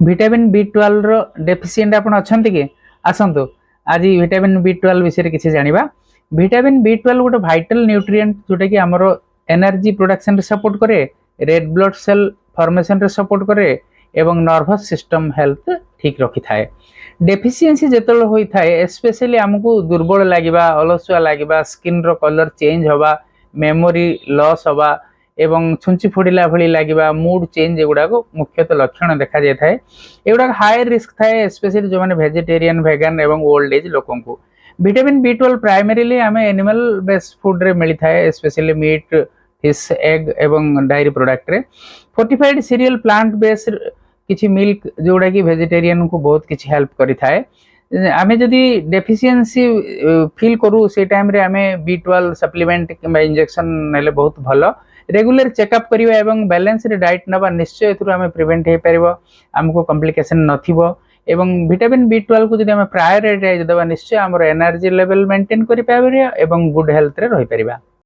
Vitamin B12 रो deficient आपण अछंती कि आसंतु आज विटामिन B12 विषय किसी जानिबा। विटामिन B12 गोटे वाइटल न्यूट्रिएंट जोटा कि हमरो एनर्जी प्रोडक्शन रे सपोर्ट करे, रेड ब्लड सेल फॉर्मेशन रे सपोर्ट करे एवं नर्वस सिस्टम हेल्थ ठीक रखी थाए। डेफिशिएंसी जेतल होई थाए स्पेशली हमकु दुर्बल लागिबा, अलसुआ लागिबा, स्किन रो कलर चेंज होबा, मेमोरी लॉस होबा एवं छुंची फोड़िला भली लागिबा, मूड चेंज एगुडा को मुख्यतः लक्षण देखा जाय थाए। एगुडा हाई रिस्क थाए स्पेशली जो माने वेजिटेरियन, वेगन एवं ओल्ड एज लोकन को। विटामिन B12 प्राइमरीली हमें एनिमल बेस्ड फूड रे मिली थाए स्पेशली मीट, फिश, एग एवं डायरी प्रोडक्ट रे। फोर्टिफाइड सीरियल प्लांट बेस्ड किछि मिल्क जोड़ा कि वेजिटेरियन को बहुत किछि हेल्प करि थाए। आमे जदि डेफिशिएंसी फील करू से टाइम रे आमे B12 सप्लीमेंट किंबा इंजेक्शन नेले बहुत भलो। रेगुलर चेकअप करिवा एवं बैलेंस रे डाइट नबा निश्चय एथुर आमे प्रिवेंट हे परिबो, हमको कॉम्प्लिकेशन नथिबो एवं विटामिन B12 को जदि आमे प्रायोरिटाइज दबा निश्चय हमर एनर्जी लेवल मेंटेन करि पाबरिया एवं गुड हेल्थ रे रहि परिबा।